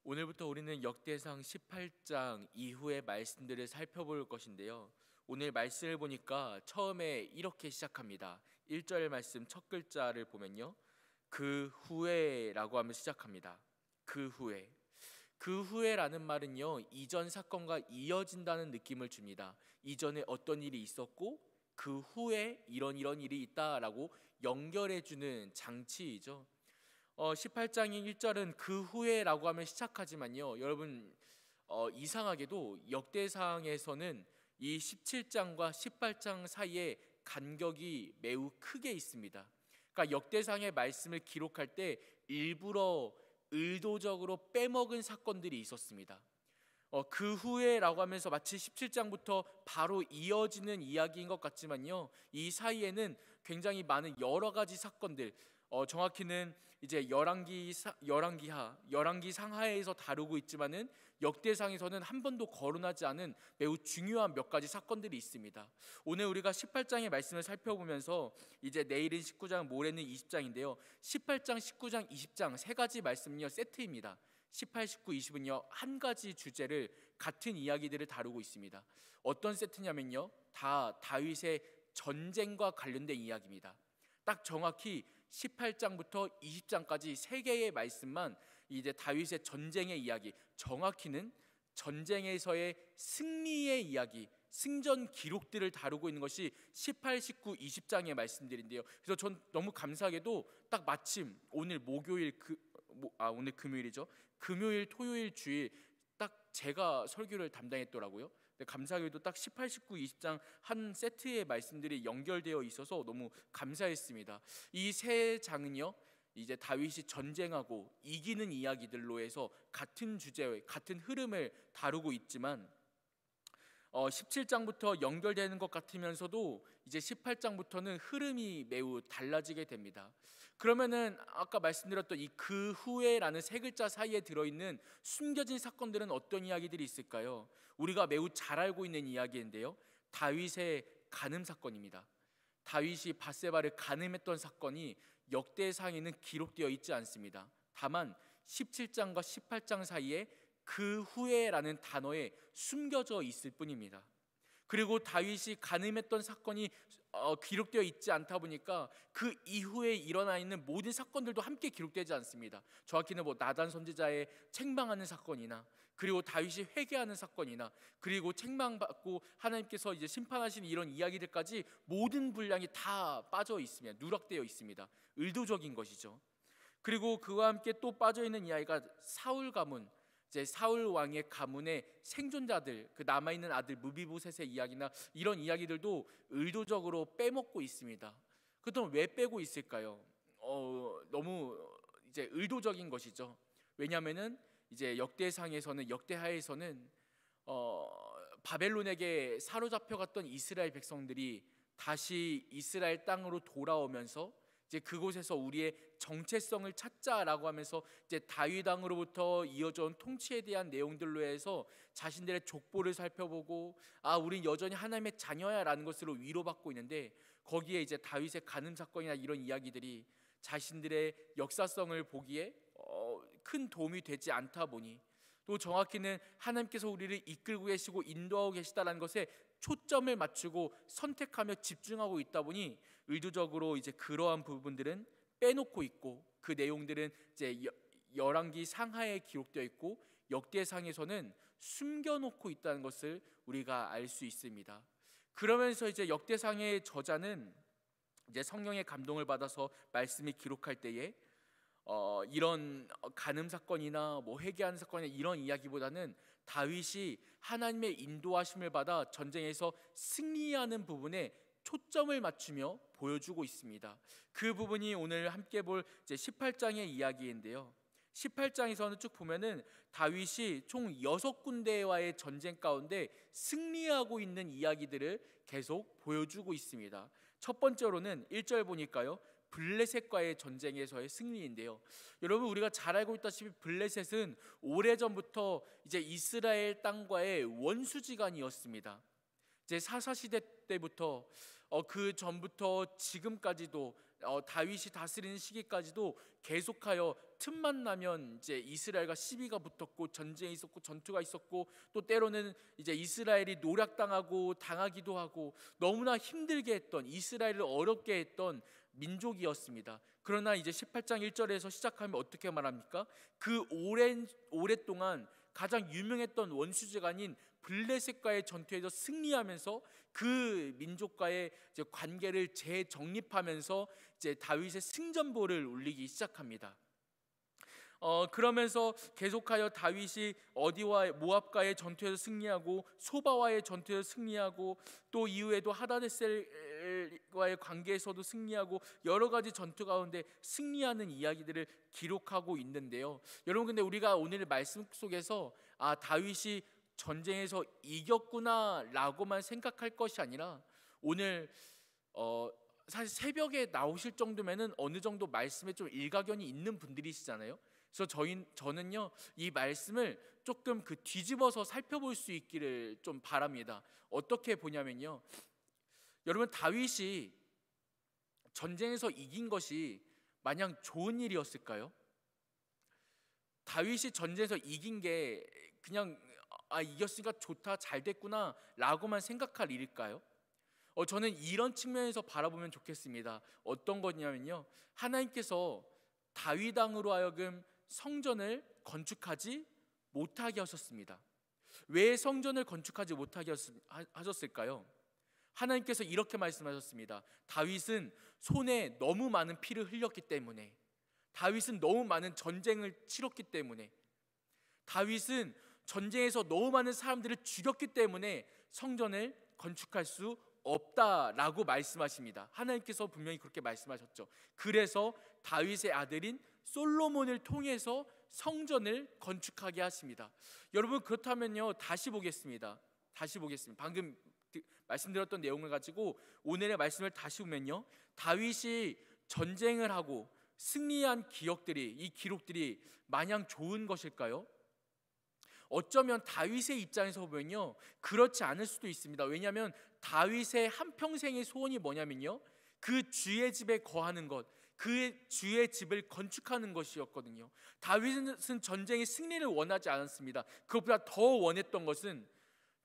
오늘부터 우리는 역대상 18장 이후의 말씀들을 살펴볼 것인데요. 오늘 말씀을 보니까 처음에 이렇게 시작합니다. 1절 말씀 첫 글자를 보면요, 그 후에라고 하면 시작합니다. 그 후에. 그 후에라는 말은요, 이전 사건과 이어진다는 느낌을 줍니다. 이전에 어떤 일이 있었고 그 후에 이런 일이 있다라고 연결해주는 장치이죠. 18장의 1절은 그 후에라고 하면 시작하지만요, 여러분, 이상하게도 역대상에서는 이 17장과 18장 사이에 간격이 매우 크게 있습니다. 그러니까 역대상의 말씀을 기록할 때 일부러 의도적으로 빼먹은 사건들이 있었습니다. 그 후에라고 하면서 마치 17장부터 바로 이어지는 이야기인 것 같지만요, 이 사이에는 굉장히 많은 여러 가지 사건들, 정확히는 이제 열왕기 상하에서 다루고 있지만은 역대상에서는 한 번도 거론하지 않은 매우 중요한 몇 가지 사건들이 있습니다. 오늘 우리가 18장의 말씀을 살펴보면서 이제 내일은 19장, 모레는 20장인데요. 18장, 19장, 20장 세 가지 말씀은요 세트입니다. 18, 19, 20은요 한 가지 주제를, 같은 이야기들을 다루고 있습니다. 어떤 세트냐면요, 다 다윗의 전쟁과 관련된 이야기입니다. 딱 정확히 18장부터 20장까지 세 개의 말씀만 이제 다윗의 전쟁의 이야기, 정확히는 전쟁에서의 승리의 이야기, 승전 기록들을 다루고 있는 것이 18, 19, 20장의 말씀들인데요. 그래서 전 너무 감사하게도 딱 마침 오늘 오늘 금요일이죠. 금요일, 토요일, 주일 딱 제가 설교를 담당했더라고요. 감사하게도 딱 18, 19, 20장 한 세트의 말씀들이 연결되어 있어서 너무 감사했습니다. 이 세 장은요, 이제 다윗이 전쟁하고 이기는 이야기들로 해서 같은 주제, 같은 흐름을 다루고 있지만 17장부터 연결되는 것 같으면서도 이제 18장부터는 흐름이 매우 달라지게 됩니다. 그러면은 아까 말씀드렸던 이 그 후에라는 세 글자 사이에 들어있는 숨겨진 사건들은 어떤 이야기들이 있을까요? 우리가 매우 잘 알고 있는 이야기인데요, 다윗의 간음 사건입니다. 다윗이 밧세바를 간음했던 사건이 역대상에는 기록되어 있지 않습니다. 다만 17장과 18장 사이에 그 후에라는 단어에 숨겨져 있을 뿐입니다. 그리고 다윗이 간음했던 사건이 기록되어 있지 않다 보니까 그 이후에 일어나 있는 모든 사건들도 함께 기록되지 않습니다. 정확히는 나단 선지자의 책망하는 사건이나, 그리고 다윗이 회개하는 사건이나, 그리고 책망받고 하나님께서 이제 심판하시는 이런 이야기들까지 모든 분량이 다 빠져 있습니다. 누락되어 있습니다. 의도적인 것이죠. 그리고 그와 함께 또 빠져 있는 이야기가 사울 가문, 이제 사울 왕의 가문의 생존자들, 그 남아있는 아들 무비보셋의 이야기나 이런 이야기들도 의도적으로 빼먹고 있습니다. 그렇다면 왜 빼고 있을까요? 너무 이제 의도적인 것이죠. 왜냐하면은 이제 역대하에서는 바벨론에게 사로잡혀갔던 이스라엘 백성들이 다시 이스라엘 땅으로 돌아오면서 이제 그곳에서 우리의 정체성을 찾자라고 하면서 이제 다윗 왕으로부터 이어져온 통치에 대한 내용들로 해서 자신들의 족보를 살펴보고, 우린 여전히 하나님의 자녀야라는 것으로 위로받고 있는데, 거기에 이제 다윗의 간음 사건이나 이런 이야기들이 자신들의 역사성을 보기에 큰 도움이 되지 않다 보니, 또 정확히는 하나님께서 우리를 이끌고 계시고 인도하고 계시다라는 것에 초점을 맞추고 선택하며 집중하고 있다 보니 의도적으로 이제 그러한 부분들은 빼놓고 있고, 그 내용들은 이제 열왕기 상하에 기록되어 있고 역대상에서는 숨겨놓고 있다는 것을 우리가 알 수 있습니다. 그러면서 이제 역대상의 저자는 이제 성령의 감동을 받아서 말씀을 기록할 때에 이런 간음 사건이나 회개하는 사건이나 이런 이야기보다는 다윗이 하나님의 인도하심을 받아 전쟁에서 승리하는 부분에 초점을 맞추며 보여주고 있습니다. 그 부분이 오늘 함께 볼 이제 18장의 이야기인데요. 18장에서는 쭉 보면은 다윗이 총 6군데와의 전쟁 가운데 승리하고 있는 이야기들을 계속 보여주고 있습니다. 첫 번째로는 1절 보니까요, 블레셋과의 전쟁에서의 승리인데요. 여러분, 우리가 잘 알고 있다시피 블레셋은 오래전부터 이제 이스라엘 땅과의 원수지간이었습니다. 이제 사사시대 때부터 그 전부터 지금까지도 다윗이 다스리는 시기까지도 계속하여 틈만 나면 이제 이스라엘과 시비가 붙었고 전쟁이 있었고 전투가 있었고 또 때로는 이제 이스라엘이 노략당하고 당하기도 하고 너무나 힘들게 했던, 이스라엘을 어렵게 했던 민족이었습니다. 그러나 이제 18장 1절에서 시작하면 어떻게 말합니까? 그 오랫동안 가장 유명했던 원수지간인 블레셋과의 전투에서 승리하면서 그 민족과의 이제 관계를 재정립하면서 이제 다윗의 승전보를 울리기 시작합니다. 그러면서 계속하여 다윗이 어디와 모압과의 전투에서 승리하고 소바와의 전투에서 승리하고 또 이후에도 하다데셀과의 관계에서도 승리하고 여러 가지 전투 가운데 승리하는 이야기들을 기록하고 있는데요. 여러분, 근데 우리가 오늘 말씀 속에서 다윗이 전쟁에서 이겼구나라고만 생각할 것이 아니라 오늘 사실 새벽에 나오실 정도면은 어느 정도 말씀에 좀 일가견이 있는 분들이시잖아요. 그래서 저는요 이 말씀을 조금 뒤집어서 살펴볼 수 있기를 좀 바랍니다. 어떻게 보냐면요, 여러분, 다윗이 전쟁에서 이긴 것이 마냥 좋은 일이었을까요? 다윗이 전쟁에서 이긴 게 그냥 이겼으니까 좋다, 잘 됐구나 라고만 생각할 일일까요? 저는 이런 측면에서 바라보면 좋겠습니다. 어떤 거냐면요, 하나님께서 다윗 왕으로 하여금 성전을 건축하지 못하게 하셨습니다. 왜 성전을 건축하지 못하게 하셨을까요? 하나님께서 이렇게 말씀하셨습니다. 다윗은 손에 너무 많은 피를 흘렸기 때문에, 다윗은 너무 많은 전쟁을 치렀기 때문에, 다윗은 전쟁에서 너무 많은 사람들을 죽였기 때문에 성전을 건축할 수 없다라고 말씀하십니다. 하나님께서 분명히 그렇게 말씀하셨죠. 그래서 다윗의 아들인 솔로몬을 통해서 성전을 건축하게 하십니다. 여러분, 그렇다면요 다시 보겠습니다. 방금 말씀드렸던 내용을 가지고 오늘의 말씀을 다시 보면요, 다윗이 전쟁을 하고 승리한 이 기록들이 마냥 좋은 것일까요? 어쩌면 다윗의 입장에서 보면요 그렇지 않을 수도 있습니다. 왜냐하면 다윗의 한평생의 소원이 뭐냐면요, 그 주의 집에 거하는 것, 그 주의 집을 건축하는 것이었거든요. 다윗은 전쟁의 승리를 원하지 않았습니다. 그것보다 더 원했던 것은,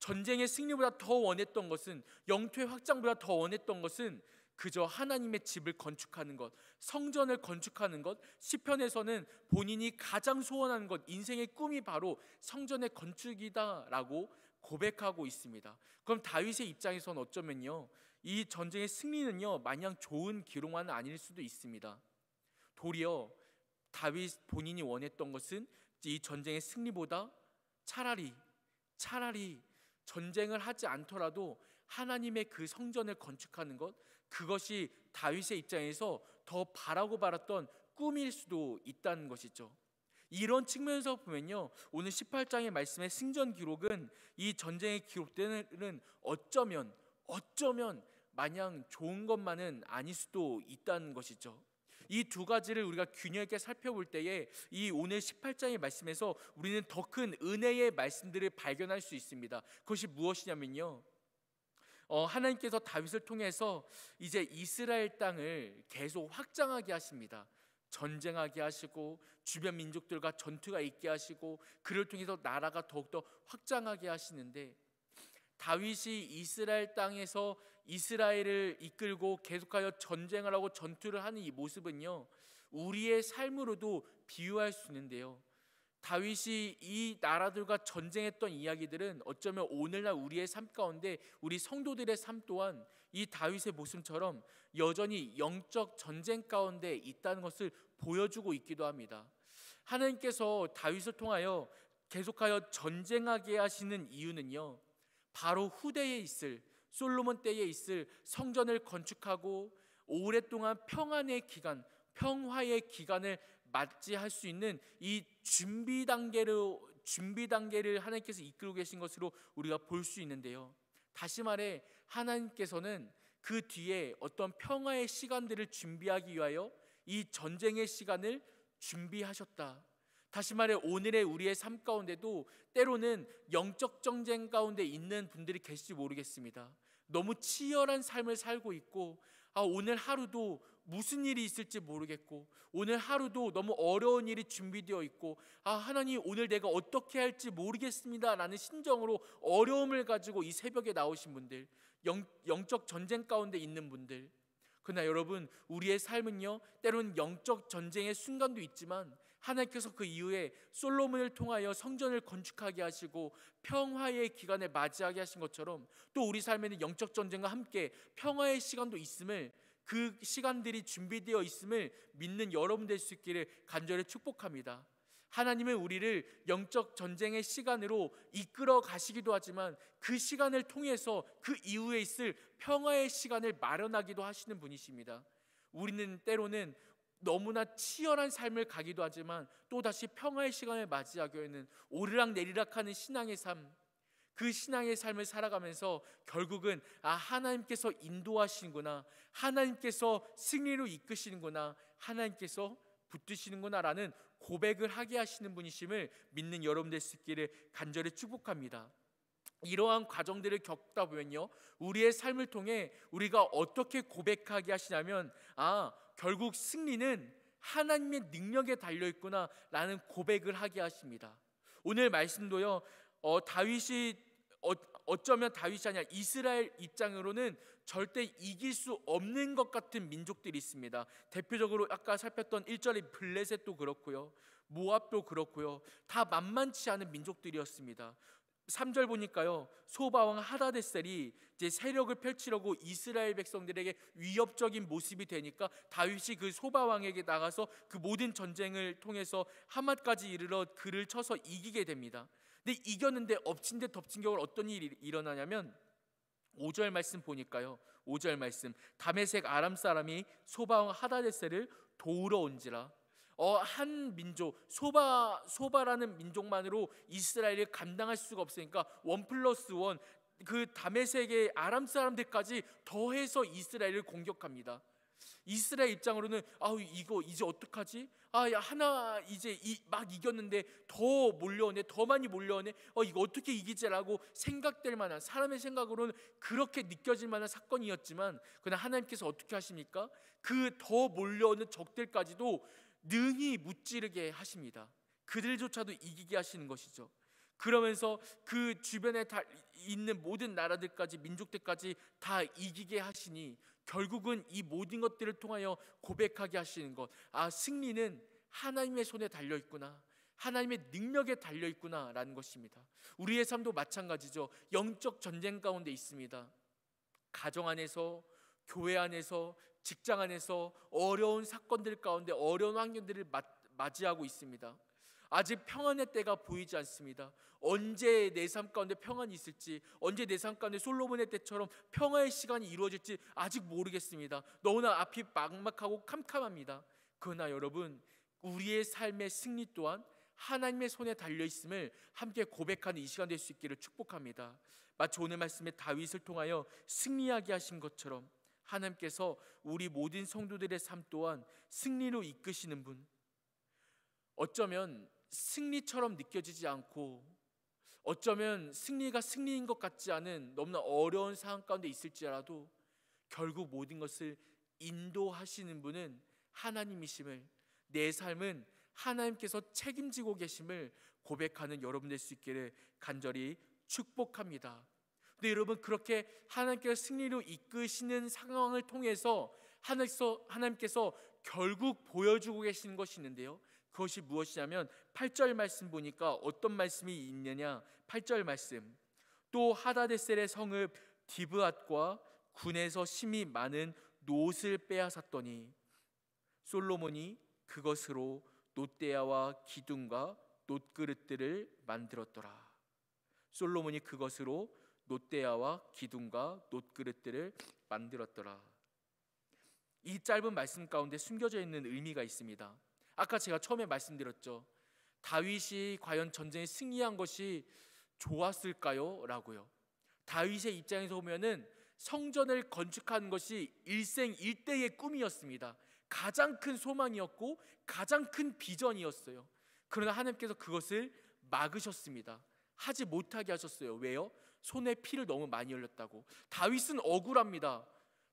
전쟁의 승리보다 더 원했던 것은, 영토의 확장보다 더 원했던 것은 그저 하나님의 집을 건축하는 것, 성전을 건축하는 것. 시편에서는 본인이 가장 소원하는 것, 인생의 꿈이 바로 성전의 건축이다라고 고백하고 있습니다. 그럼 다윗의 입장에서는 어쩌면요 이 전쟁의 승리는요 마냥 좋은 기록만 아닐 수도 있습니다. 도리어 다윗 본인이 원했던 것은 이 전쟁의 승리보다 차라리 전쟁을 하지 않더라도 하나님의 그 성전을 건축하는 것, 그것이 다윗의 입장에서 더 바라고 바랐던 꿈일 수도 있다는 것이죠. 이런 측면에서 보면요, 오늘 18장의 말씀의 승전 기록은, 이 전쟁의 기록들은 어쩌면 마냥 좋은 것만은 아닐 수도 있다는 것이죠. 이 두 가지를 우리가 균형 있게 살펴볼 때에 이 오늘 18장의 말씀에서 우리는 더 큰 은혜의 말씀들을 발견할 수 있습니다. 그것이 무엇이냐면요, 하나님께서 다윗을 통해서 이제 이스라엘 땅을 계속 확장하게 하십니다. 전쟁하게 하시고 주변 민족들과 전투가 있게 하시고 그를 통해서 나라가 더욱더 확장하게 하시는데, 다윗이 이스라엘 땅에서 이스라엘을 이끌고 계속하여 전쟁을 하고 전투를 하는 이 모습은요 우리의 삶으로도 비유할 수 있는데요, 다윗이 이 나라들과 전쟁했던 이야기들은 어쩌면 오늘날 우리의 삶 가운데, 우리 성도들의 삶 또한 이 다윗의 모습처럼 여전히 영적 전쟁 가운데 있다는 것을 보여주고 있기도 합니다. 하나님께서 다윗을 통하여 계속하여 전쟁하게 하시는 이유는요, 바로 후대에 있을, 솔로몬 때에 있을 성전을 건축하고 오랫동안 평화의 기간을 맞이할 수 있는 이 준비 단계를 하나님께서 이끌고 계신 것으로 우리가 볼 수 있는데요, 다시 말해 하나님께서는 그 뒤에 어떤 평화의 시간들을 준비하기 위하여 이 전쟁의 시간을 준비하셨다. 다시 말해 오늘의 우리의 삶 가운데도 때로는 영적 전쟁 가운데 있는 분들이 계실지 모르겠습니다. 너무 치열한 삶을 살고 있고 오늘 하루도 무슨 일이 있을지 모르겠고 오늘 하루도 너무 어려운 일이 준비되어 있고 하나님 오늘 내가 어떻게 할지 모르겠습니다 라는 심정으로 어려움을 가지고 이 새벽에 나오신 분들, 영적 전쟁 가운데 있는 분들, 그러나 여러분 우리의 삶은요 때로는 영적 전쟁의 순간도 있지만 하나님께서 그 이후에 솔로몬을 통하여 성전을 건축하게 하시고 평화의 기간을 맞이하게 하신 것처럼 또 우리 삶에는 영적 전쟁과 함께 평화의 시간도 있음을, 그 시간들이 준비되어 있음을 믿는 여러분 될 수 있기를 간절히 축복합니다. 하나님은 우리를 영적 전쟁의 시간으로 이끌어 가시기도 하지만 그 시간을 통해서 그 이후에 있을 평화의 시간을 마련하기도 하시는 분이십니다. 우리는 때로는 너무나 치열한 삶을 가기도 하지만 또다시 평화의 시간을 맞이하기에는 오르락내리락하는 신앙의 삶, 그 신앙의 삶을 살아가면서 결국은 하나님께서 인도하시는구나, 하나님께서 승리로 이끄시는구나, 하나님께서 붙드시는구나 라는 고백을 하게 하시는 분이심을 믿는 여러분 될 수 있기를 간절히 축복합니다. 이러한 과정들을 겪다 보면요 우리의 삶을 통해 우리가 어떻게 고백하게 하시냐면 결국 승리는 하나님의 능력에 달려있구나 라는 고백을 하게 하십니다. 오늘 말씀도요 다윗이 어쩌면 다윗이 아니라 이스라엘 입장으로는 절대 이길 수 없는 것 같은 민족들이 있습니다. 대표적으로 아까 살폈던 1절의 블레셋도 그렇고요, 모압도 그렇고요, 다 만만치 않은 민족들이었습니다. 3절 보니까요 소바왕 하다데셀이 이제 세력을 펼치려고 이스라엘 백성들에게 위협적인 모습이 되니까 다윗이 그 소바왕에게 나가서 그 모든 전쟁을 통해서 하맛까지 이르러 그를 쳐서 이기게 됩니다. 근데 이겼는데 엎친 데 덮친 격으로 어떤 일이 일어나냐면 5절 말씀 보니까요 5절 말씀, 다메섹 아람 사람이 소바왕 하다데셀을 도우러 온지라. 한 민족 소바라는 민족만으로 이스라엘을 감당할 수가 없으니까 1+1 그 다메섹의 아람 사람들까지 더해서 이스라엘을 공격합니다. 이스라엘 입장으로는 이거 이제 어떡하지? 하나 이제 막 이겼는데 더 몰려오네, 더 많이 몰려오네. 이거 어떻게 이기지라고 생각될 만한, 사람의 생각으로는 그렇게 느껴질 만한 사건이었지만 그러나 하나님께서 어떻게 하십니까? 그 더 몰려오는 적들까지도 능히 무찌르게 하십니다. 그들조차도 이기게 하시는 것이죠. 그러면서 그 주변에 다 있는 모든 나라들까지, 민족들까지 다 이기게 하시니 결국은 이 모든 것들을 통하여 고백하게 하시는 것, 승리는 하나님의 손에 달려있구나, 하나님의 능력에 달려있구나 라는 것입니다. 우리의 삶도 마찬가지죠. 영적 전쟁 가운데 있습니다. 가정 안에서, 교회 안에서, 직장 안에서 어려운 사건들 가운데 어려운 환경들을 맞이하고 있습니다. 아직 평안의 때가 보이지 않습니다. 언제 내 삶 가운데 평안이 있을지, 언제 내 삶 가운데 솔로몬의 때처럼 평화의 시간이 이루어질지 아직 모르겠습니다. 너무나 앞이 막막하고 캄캄합니다. 그러나 여러분, 우리의 삶의 승리 또한 하나님의 손에 달려있음을 함께 고백하는 이 시간 될 수 있기를 축복합니다. 마치 오늘 말씀에 다윗을 통하여 승리하게 하신 것처럼 하나님께서 우리 모든 성도들의 삶 또한 승리로 이끄시는 분, 어쩌면 승리처럼 느껴지지 않고 어쩌면 승리가 승리인 것 같지 않은 너무나 어려운 상황 가운데 있을지라도 결국 모든 것을 인도하시는 분은 하나님이심을, 내 삶은 하나님께서 책임지고 계심을 고백하는 여러분 될 수 있기를 간절히 축복합니다. 근데 여러분, 그렇게 하나님께서 승리로 이끄시는 상황을 통해서 하나님께서 결국 보여주고 계시는 것이 있는데요, 그것이 무엇이냐면 8절 말씀 보니까 어떤 말씀이 있느냐. 8절 말씀, 또 하다데셀의 성읍 디브앗과 군에서 심히 많은 놋을 빼앗았더니 솔로몬이 그것으로 놋대야와 기둥과 놋그릇들을 만들었더라. 솔로몬이 그것으로 놋대야와 기둥과 놋그릇들을 만들었더라. 이 짧은 말씀 가운데 숨겨져 있는 의미가 있습니다. 아까 제가 처음에 말씀드렸죠. 다윗이 과연 전쟁에 승리한 것이 좋았을까요? 라고요. 다윗의 입장에서 보면은 성전을 건축하는 것이 일생일대의 꿈이었습니다. 가장 큰 소망이었고 가장 큰 비전이었어요. 그러나 하나님께서 그것을 막으셨습니다. 하지 못하게 하셨어요. 왜요? 손에 피를 너무 많이 흘렸다고. 다윗은 억울합니다.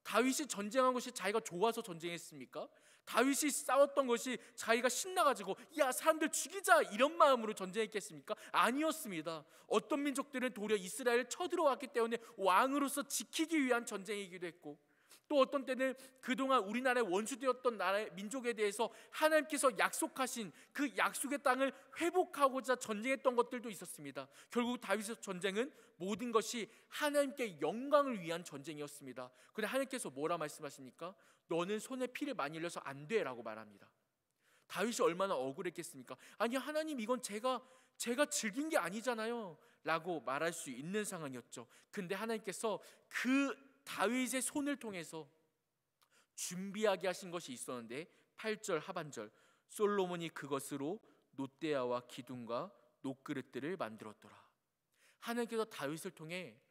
다윗이 전쟁한 것이 자기가 좋아서 전쟁했습니까? 다윗이 싸웠던 것이 자기가 신나가지고 야 사람들 죽이자 이런 마음으로 전쟁했겠습니까? 아니었습니다. 어떤 민족들은 도리어 이스라엘을 쳐들어왔기 때문에 왕으로서 지키기 위한 전쟁이기도 했고, 또 어떤 때는 그동안 우리나라의 원수되었던 나라의 민족에 대해서 하나님께서 약속하신 그 약속의 땅을 회복하고자 전쟁했던 것들도 있었습니다. 결국 다윗의 전쟁은 모든 것이 하나님께 영광을 위한 전쟁이었습니다. 그런데 하나님께서 뭐라 말씀하십니까? 너는 손에 피를 많이 흘려서 안 돼 라고 말합니다. 다윗이 얼마나 억울했겠습니까? 아니 하나님, 이건 제가 즐긴 게 아니잖아요 라고 말할 수 있는 상황이었죠. 근데 하나님께서 그 다윗의 손을 통해서 준비하게 하신 것이 있었는데, 8절 하반절, 솔로몬이 그것으로 놋대야와 기둥과 놋그릇들을 만들었더라. 하나님께서 다윗을 통해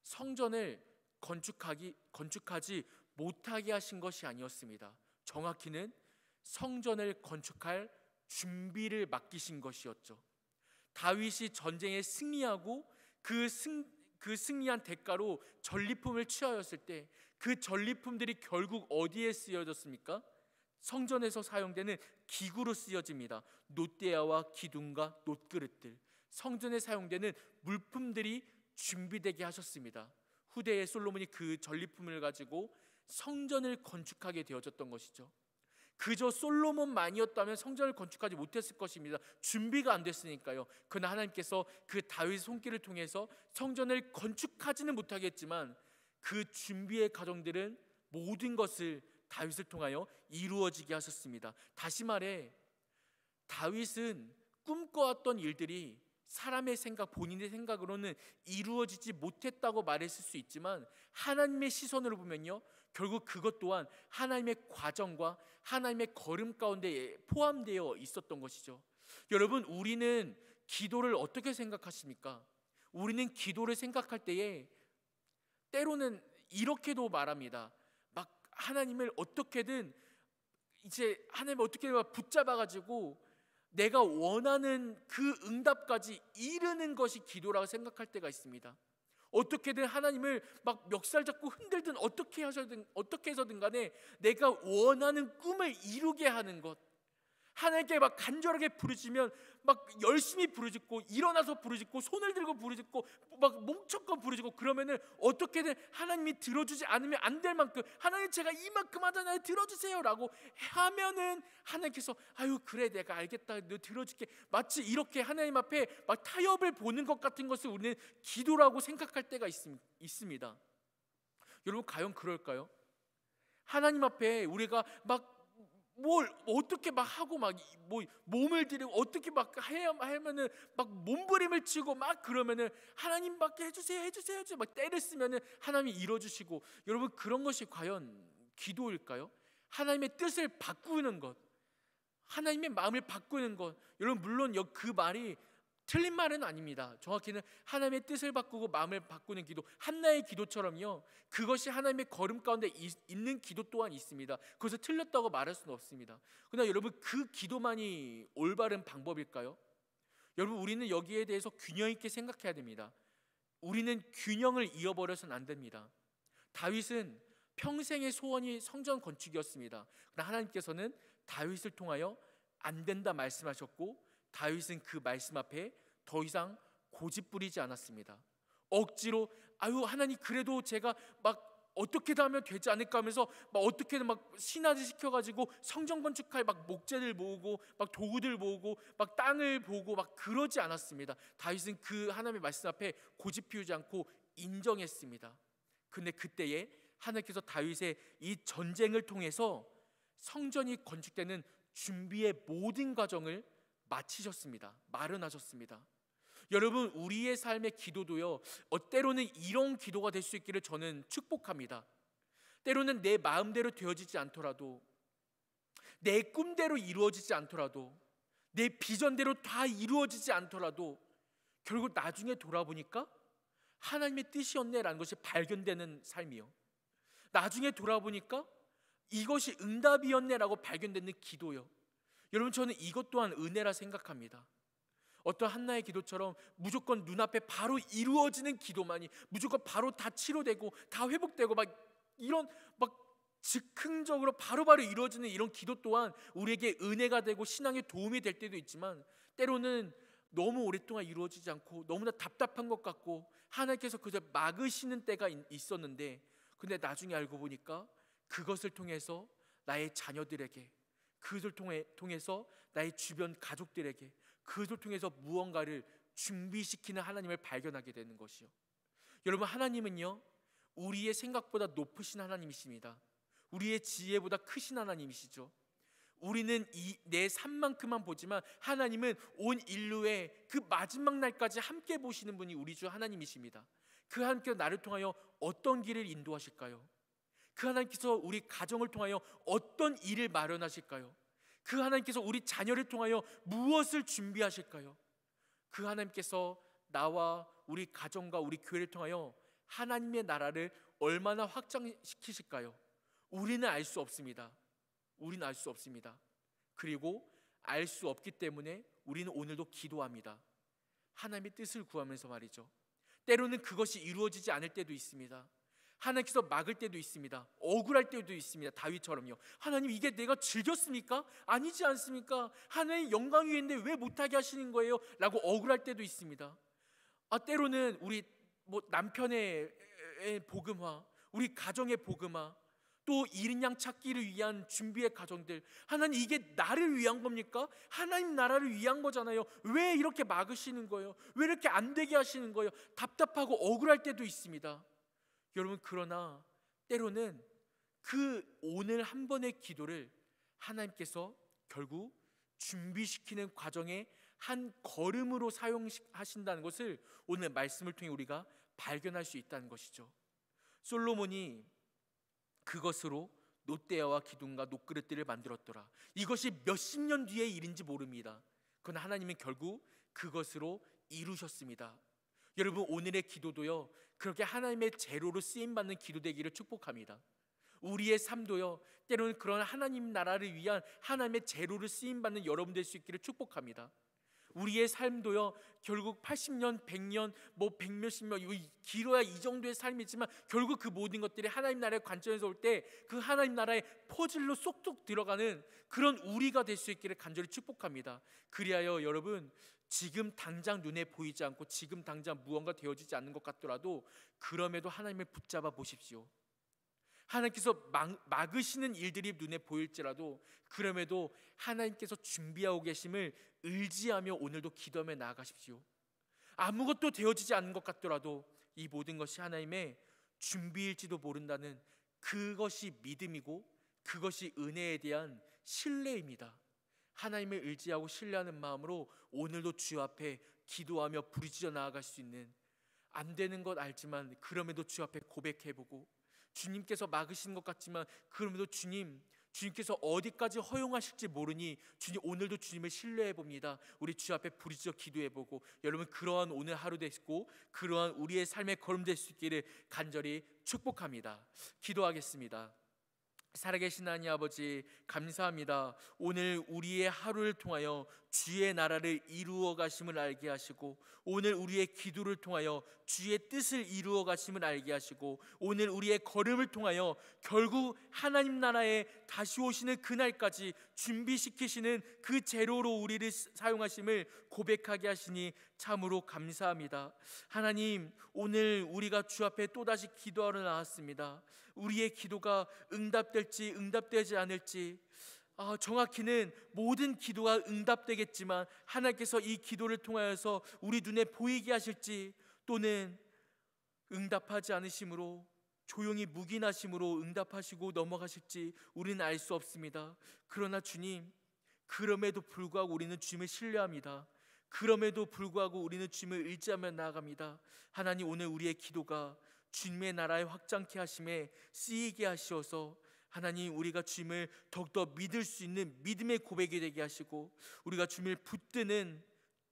성전을 건축하지 못하게 하신 것이 아니었습니다. 정확히는 성전을 건축할 준비를 맡기신 것이었죠. 다윗이 전쟁에 승리하고 그 승리한 대가로 전리품을 취하였을 때 그 전리품들이 결국 어디에 쓰여졌습니까? 성전에서 사용되는 기구로 쓰여집니다. 놋대야와 기둥과 놋그릇들, 성전에 사용되는 물품들이 준비되게 하셨습니다. 후대에 솔로몬이 그 전리품을 가지고 성전을 건축하게 되어졌던 것이죠. 그저 솔로몬만이었다면 성전을 건축하지 못했을 것입니다. 준비가 안 됐으니까요. 그러나 하나님께서 그 다윗의 손길을 통해서 성전을 건축하지는 못하겠지만 그 준비의 과정들은 모든 것을 다윗을 통하여 이루어지게 하셨습니다. 다시 말해 다윗은 꿈꿔왔던 일들이 사람의 생각, 본인의 생각으로는 이루어지지 못했다고 말했을 수 있지만 하나님의 시선으로 보면요, 결국 그것 또한 하나님의 과정과 하나님의 걸음 가운데 포함되어 있었던 것이죠. 여러분, 우리는 기도를 어떻게 생각하십니까? 우리는 기도를 생각할 때에 때로는 이렇게도 말합니다. 막 하나님을 어떻게든 붙잡아가지고 내가 원하는 그 응답까지 이르는 것이 기도라고 생각할 때가 있습니다. 어떻게든 하나님을 막 멱살 잡고 흔들든 어떻게 해서든 간에 내가 원하는 꿈을 이루게 하는 것, 하나님께 막 간절하게 부르짖으면 막 열심히 부르짖고 일어나서 부르짖고 손을 들고 부르짖고 막 목청껏 부르짖고, 그러면은 어떻게든 하나님이 들어주지 않으면 안 될 만큼 하나님 제가 이만큼 하잖아요 들어주세요 라고 하면은 하나님께서 아유 그래 내가 알겠다 너 들어줄게, 마치 이렇게 하나님 앞에 막 타협을 보는 것 같은 것을 우리는 기도라고 생각할 때가 있습니다. 여러분, 과연 그럴까요? 하나님 앞에 우리가 막 뭘 어떻게 막 하고 막 뭐 몸을 들이고 어떻게 막 하면은 막 몸부림을 치고 막 그러면은 하나님밖에 해주세요 막 때를 쓰면은 하나님이 이뤄주시고, 여러분 그런 것이 과연 기도일까요? 하나님의 뜻을 바꾸는 것, 하나님의 마음을 바꾸는 것, 여러분 물론 그 말이 틀린 말은 아닙니다. 정확히는 하나님의 뜻을 바꾸고 마음을 바꾸는 기도, 한나의 기도처럼요, 그것이 하나님의 걸음 가운데 있는 기도 또한 있습니다. 그것을 틀렸다고 말할 수는 없습니다. 그러나 여러분, 그 기도만이 올바른 방법일까요? 여러분, 우리는 여기에 대해서 균형 있게 생각해야 됩니다. 우리는 균형을 잃어버려서는 안 됩니다. 다윗은 평생의 소원이 성전 건축이었습니다. 그러나 하나님께서는 다윗을 통하여 안 된다 말씀하셨고, 다윗은 그 말씀 앞에 더 이상 고집 부리지 않았습니다. 억지로 아유 하나님 그래도 제가 막 어떻게든 하면 되지 않을까 하면서 막 어떻게든 막 신하들 시켜가지고 성전 건축할 막 목재들 모으고 막 도구들 모으고 막 땅을 보고 막 그러지 않았습니다. 다윗은 그 하나님의 말씀 앞에 고집 피우지 않고 인정했습니다. 근데 그때에 하나님께서 다윗의 이 전쟁을 통해서 성전이 건축되는 준비의 모든 과정을 마치셨습니다. 마련하셨습니다. 여러분, 우리의 삶의 기도도요, 때로는 이런 기도가 될 수 있기를 저는 축복합니다. 때로는 내 마음대로 되어지지 않더라도, 내 꿈대로 이루어지지 않더라도, 내 비전대로 다 이루어지지 않더라도 결국 나중에 돌아보니까 하나님의 뜻이었네라는 것이 발견되는 삶이요, 나중에 돌아보니까 이것이 응답이었네라고 발견되는 기도요. 여러분, 저는 이것 또한 은혜라 생각합니다. 어떤 한나의 기도처럼 무조건 눈앞에 바로 이루어지는 기도만이, 무조건 바로 다 치료되고 다 회복되고 막 이런 막 즉흥적으로 바로바로 이루어지는 이런 기도 또한 우리에게 은혜가 되고 신앙에 도움이 될 때도 있지만, 때로는 너무 오랫동안 이루어지지 않고 너무나 답답한 것 같고 하나님께서 그저 막으시는 때가 있었는데, 근데 나중에 알고 보니까 그것을 통해서 나의 자녀들에게, 그것을 통해서 나의 주변 가족들에게, 그것을 통해서 무언가를 준비시키는 하나님을 발견하게 되는 것이요. 여러분, 하나님은요, 우리의 생각보다 높으신 하나님이십니다. 우리의 지혜보다 크신 하나님이시죠. 우리는 내 삶만큼만 보지만 하나님은 온 인류의 그 마지막 날까지 함께 보시는 분이 우리 주 하나님이십니다. 그 하나님께서 나를 통하여 어떤 길을 인도하실까요? 그 하나님께서 우리 가정을 통하여 어떤 일을 마련하실까요? 그 하나님께서 우리 자녀를 통하여 무엇을 준비하실까요? 그 하나님께서 나와 우리 가정과 우리 교회를 통하여 하나님의 나라를 얼마나 확장시키실까요? 우리는 알 수 없습니다. 우리는 알 수 없습니다. 그리고 알 수 없기 때문에 우리는 오늘도 기도합니다. 하나님의 뜻을 구하면서 말이죠. 때로는 그것이 이루어지지 않을 때도 있습니다. 하나님께서 막을 때도 있습니다. 억울할 때도 있습니다. 다윗처럼요. 하나님, 이게 내가 즐겼습니까? 아니지 않습니까? 하나님의 영광 위인데 왜 못하게 하시는 거예요? 라고 억울할 때도 있습니다. 때로는 우리 남편의 복음화, 우리 가정의 복음화, 또 이른 양 찾기를 위한 준비의 과정들, 하나님, 이게 나를 위한 겁니까? 하나님 나라를 위한 거잖아요. 왜 이렇게 막으시는 거예요? 왜 이렇게 안 되게 하시는 거예요? 답답하고 억울할 때도 있습니다. 여러분, 그러나 때로는 그 오늘 한 번의 기도를 하나님께서 결국 준비시키는 과정의 한 걸음으로 사용하신다는 것을 오늘 말씀을 통해 우리가 발견할 수 있다는 것이죠. 솔로몬이 그것으로 놋대야와 기둥과 놋그릇들을 만들었더라. 이것이 몇십 년 뒤의 일인지 모릅니다. 그러나 하나님은 결국 그것으로 이루셨습니다. 여러분, 오늘의 기도도요, 그렇게 하나님의 재료로 쓰임받는 기도 되기를 축복합니다. 우리의 삶도요, 때로는 그런 하나님 나라를 위한 하나님의 재료를 쓰임받는 여러분 될 수 있기를 축복합니다. 우리의 삶도요, 결국 80년, 100년, 100몇십 년, 길어야 이 정도의 삶이지만 결국 그 모든 것들이 하나님 나라의 관점에서 올 때 그 하나님 나라의 퍼즐로 쏙쏙 들어가는 그런 우리가 될 수 있기를 간절히 축복합니다. 그리하여 여러분, 지금 당장 눈에 보이지 않고 지금 당장 무언가 되어지지 않는 것 같더라도 그럼에도 하나님을 붙잡아 보십시오. 하나님께서 막으시는 일들이 눈에 보일지라도 그럼에도 하나님께서 준비하고 계심을 의지하며 오늘도 기도하며 나아가십시오. 아무것도 되어지지 않는 것 같더라도 이 모든 것이 하나님의 준비일지도 모른다는 그것이 믿음이고 그것이 은혜에 대한 신뢰입니다. 하나님을 의지하고 신뢰하는 마음으로 오늘도 주 앞에 기도하며 부르짖어 나아갈 수 있는, 안 되는 것 알지만 그럼에도 주 앞에 고백해보고, 주님께서 막으시는 것 같지만 그럼에도 주님께서 어디까지 허용하실지 모르니 주님, 오늘도 주님을 신뢰해봅니다. 우리 주 앞에 부르짖어 기도해보고, 여러분, 그러한 오늘 하루 되시고 그러한 우리의 삶의 걸음 될 수 있기를 간절히 축복합니다. 기도하겠습니다. 살아계신 하나님 아버지, 감사합니다. 오늘 우리의 하루를 통하여 주의 나라를 이루어 가심을 알게 하시고, 오늘 우리의 기도를 통하여 주의 뜻을 이루어 가심을 알게 하시고, 오늘 우리의 걸음을 통하여 결국 하나님 나라에 다시 오시는 그날까지 준비시키시는 그 재료로 우리를 사용하심을 고백하게 하시니 참으로 감사합니다. 하나님, 오늘 우리가 주 앞에 또다시 기도하러 나왔습니다. 우리의 기도가 응답될지 응답되지 않을지, 정확히는 모든 기도가 응답되겠지만 하나님께서 이 기도를 통하여서 우리 눈에 보이게 하실지, 또는 응답하지 않으심으로 조용히 묵인하심으로 응답하시고 넘어가실지 우리는 알 수 없습니다. 그러나 주님, 그럼에도 불구하고 우리는 주님을 신뢰합니다. 그럼에도 불구하고 우리는 주님을 의지하며 나아갑니다. 하나님, 오늘 우리의 기도가 주님의 나라에 확장케 하심에 쓰이게 하시어서 하나님, 우리가 주님을 더욱더 믿을 수 있는 믿음의 고백이 되게 하시고, 우리가 주님을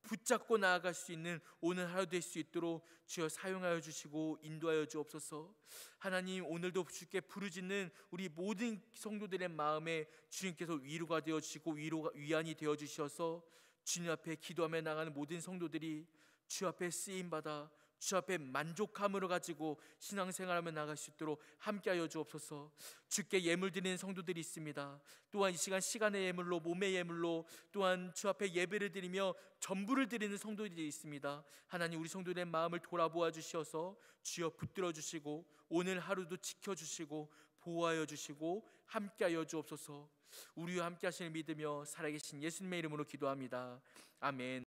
붙잡고 나아갈 수 있는 오늘 하루 될 수 있도록 주여 사용하여 주시고 인도하여 주옵소서. 하나님, 오늘도 주께 부르짖는 우리 모든 성도들의 마음에 주님께서 위로가 되어주시고 위안이 되어주셔서 주님 앞에 기도하며 나가는 모든 성도들이 주 앞에 쓰임받아 주 앞에 만족함으로 가지고 신앙생활하며 나갈 수 있도록 함께하여 주옵소서. 주께 예물 드리는 성도들이 있습니다. 또한 이 시간 시간의 예물로, 몸의 예물로, 또한 주 앞에 예배를 드리며 전부를 드리는 성도들이 있습니다. 하나님, 우리 성도들의 마음을 돌아보아 주시어서 주여 붙들어 주시고 오늘 하루도 지켜주시고 보호하여 주시고 함께하여 주옵소서. 우리와 함께 하시는 믿으며 살아계신 예수님의 이름으로 기도합니다. 아멘.